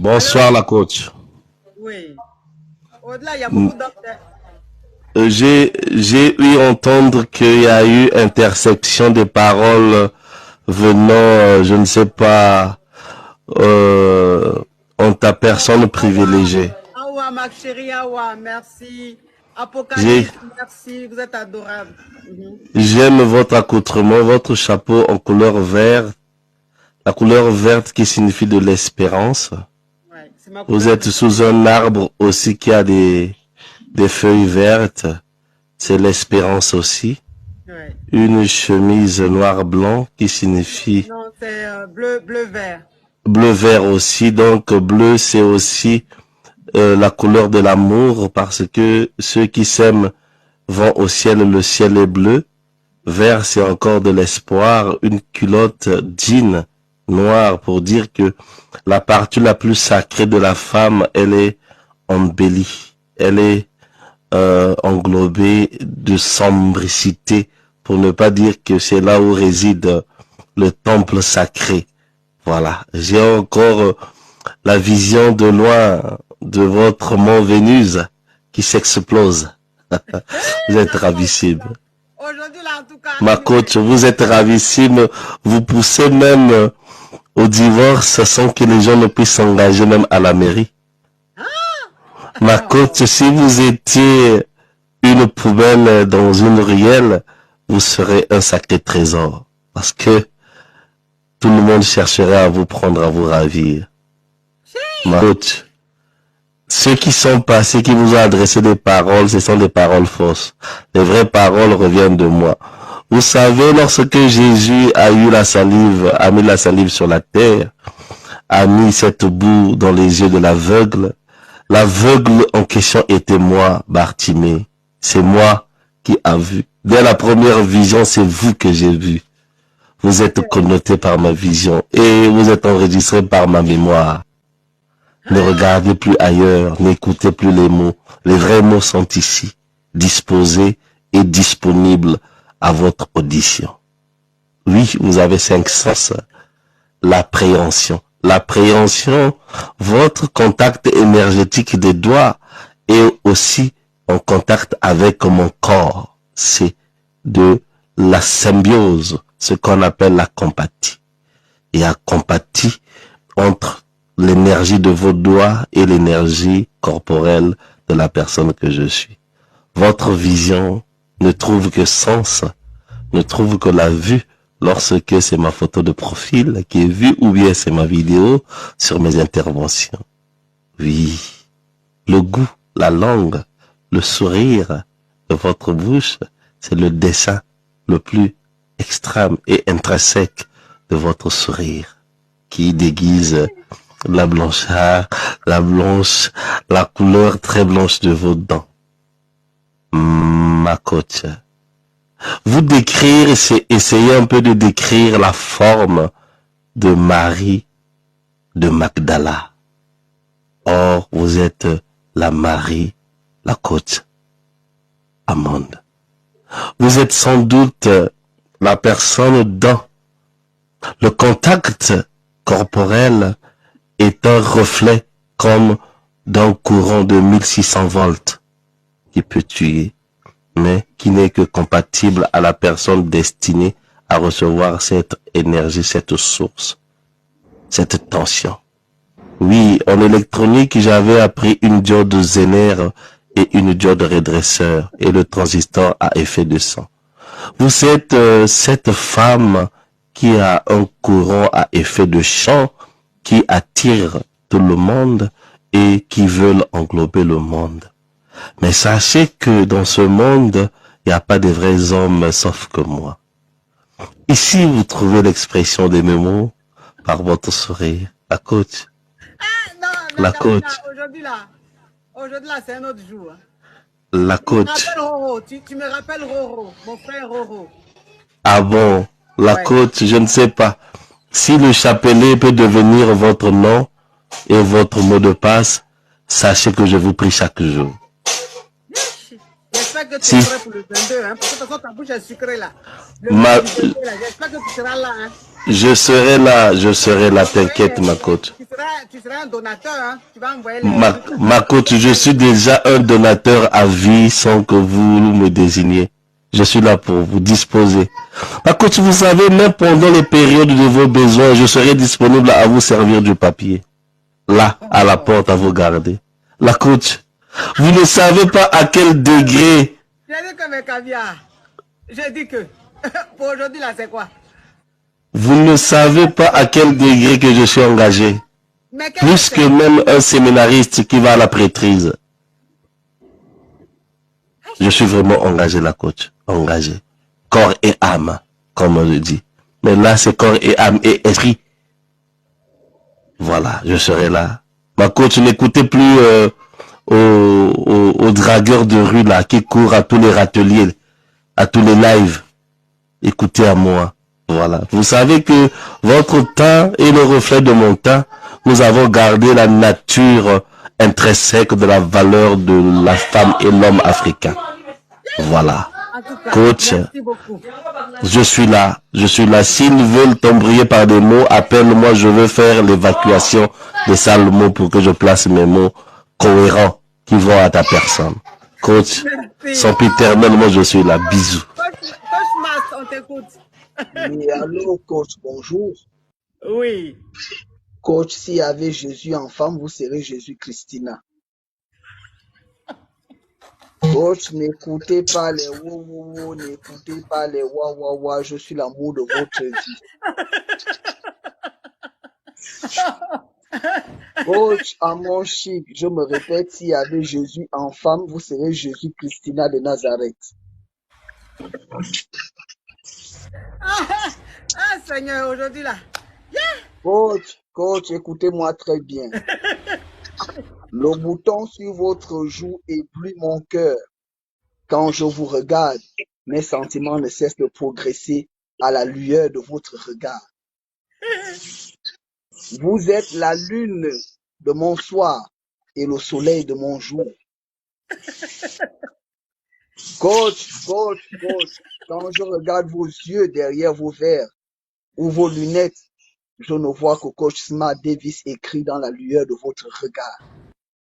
Alors, Bonsoir la coach. oui. Au-delà, il y a beaucoup d'autres. J'ai eu entendre qu'il y a eu interception des paroles venant, je ne sais pas, euh, en ta personne Awa, privilégiée. Awa, ma chérie, Awa, merci. J'ai Apocalypse, merci. Vous êtes adorable. J'aime votre accoutrement, votre chapeau en couleur verte, la couleur verte qui signifie de l'espérance. Ouais, c'est ma Vous couleur êtes sous préférée. un arbre aussi qui a des feuilles vertes. C'est l'espérance aussi. Ouais. Une chemise noir-blanc qui signifie Non, c'est bleu-vert. bleu-vert aussi. Donc bleu, c'est aussi la couleur de l'amour parce que ceux qui s'aiment vont au ciel, le ciel est bleu. Vert, c'est encore de l'espoir. Une culotte jean noire pour dire que la partie la plus sacrée de la femme, elle est embellie. Elle est englobée de sombricité, pour ne pas dire que c'est là où réside le temple sacré. Voilà. J'ai encore la vision de loin de votre mont Vénus qui s'explose. Vous êtes ravissime. Aujourd'hui, là, en tout cas, Ma coach, vous êtes ravissime. Vous poussez même au divorce sans que les gens ne puissent s'engager même à la mairie. Ma coach, oh, si vous étiez une poubelle dans une ruelle, vous serez un sacré trésor. Parce que tout le monde chercherait à vous prendre, à vous ravir. Ma coach, ceux qui sont passés, qui vous ont adressé des paroles, ce sont des paroles fausses. Les vraies paroles reviennent de moi. Vous savez, lorsque Jésus a eu la salive, a mis la salive sur la terre, a mis cette boue dans les yeux de l'aveugle en question était moi, Bartimée. C'est moi qui a vu. Dès la première vision, c'est vous que j'ai vu. Vous êtes connoté par ma vision et vous êtes enregistré par ma mémoire. Ne regardez plus ailleurs, n'écoutez plus les mots. Les vrais mots sont ici, disposés et disponibles à votre audition. Oui, vous avez 5 sens. L'appréhension. L'appréhension, votre contact énergétique des doigts est aussi en contact avec mon corps. C'est de la symbiose, ce qu'on appelle la compatie. Il y a compatie entre l'énergie de vos doigts et l'énergie corporelle de la personne que je suis. Votre vision ne trouve que sens, ne trouve que la vue lorsque c'est ma photo de profil qui est vue ou bien c'est ma vidéo sur mes interventions. Oui, le goût, la langue, le sourire de votre bouche, c'est le dessin le plus extrême et intrinsèque de votre sourire qui déguise la blancheur, la couleur très blanche de vos dents. Ma coach. Vous décrire, c'est essayer un peu de décrire la forme de Marie de Magdala. Or, vous êtes la Marie, la coach Amande. Vous êtes sans doute la personne dont le contact corporel est un reflet comme d'un courant de 1600 volts qui peut tuer, mais qui n'est que compatible à la personne destinée à recevoir cette énergie, cette source, cette tension. Oui, en électronique, j'avais appris une diode Zener et une diode redresseur et le transistor à effet de sang. Vous êtes cette femme qui a un courant à effet de champ qui attire tout le monde et qui veulent englober le monde. Mais sachez que dans ce monde, il n'y a pas de vrais hommes sauf que moi. Ici, vous trouvez l'expression de mes mots par votre sourire. La coach. non, La Nakamina, coach. aujourd'hui là, c'est un autre jour. La Tu me coach. rappelles Roro, tu me rappelles Roro, mon frère Roro. Ah bon, la Ouais. coach, je ne sais pas. Si le chapelet peut devenir votre nom et votre mot de passe, sachez que je vous prie chaque jour. J'espère que tu Si es prêt pour le 22, hein, parce que de toute façon, ta bouche est sucrée là. Le ma, jour du 22 là, j'espère que tu seras là, hein. je serai là, t'inquiète ma coach. Tu seras un donateur, hein. Tu vas envoyer Ma coach, je suis déjà un donateur à vie sans que vous me désigniez. Je suis là pour vous disposer. Ma coach, vous savez, même pendant les périodes de vos besoins, je serai disponible à vous servir du papier. Là, à la porte, à vous garder. La coach, vous ne savez pas à quel degré. J'ai dit que mes caviars. J'ai dit que. Pour aujourd'hui, là, c'est quoi? Vous ne savez pas à quel degré que je suis engagé. Plus que même un séminariste qui va à la prêtrise. Je suis vraiment engagé, la coach. Engagé. Corps et âme, comme on le dit. Mais là, c'est corps et âme et esprit. Voilà, je serai là. Ma coach, n'écoutez plus aux dragueurs de rue là qui courent à tous les râteliers, à tous les lives. Écoutez à moi. Voilà. Vous savez que votre temps est le reflet de mon temps. Nous avons gardé la nature intrinsèque de la valeur de la femme et l'homme africain. Voilà. Coach, je suis là. Je suis là. S'ils veulent t'embrayer par des mots, appelle-moi. Je veux faire l'évacuation des sales mots pour que je place mes mots cohérents qui vont à ta personne. Coach, sempiternellement, je suis là. Bisous. Coach Mas, on t'écoute. Oui, allô, coach, bonjour. Oui. Coach, s'il y avait Jésus en femme, vous serez Jésus Christina. Coach, n'écoutez pas les wo, n'écoutez pas les wa, je suis l'amour de votre vie. Coach, à mon chic, je me répète, s'il y avait Jésus en femme, vous serez Jésus Christina de Nazareth. Ah, Seigneur, aujourd'hui là. Coach, écoutez-moi très bien. Le bouton sur votre joue éblouit mon cœur. Quand je vous regarde, mes sentiments ne cessent de progresser à la lueur de votre regard. Vous êtes la lune de mon soir et le soleil de mon jour. Coach, quand je regarde vos yeux derrière vos verres ou vos lunettes, je ne vois que Coach Smart Davis écrit dans la lueur de votre regard.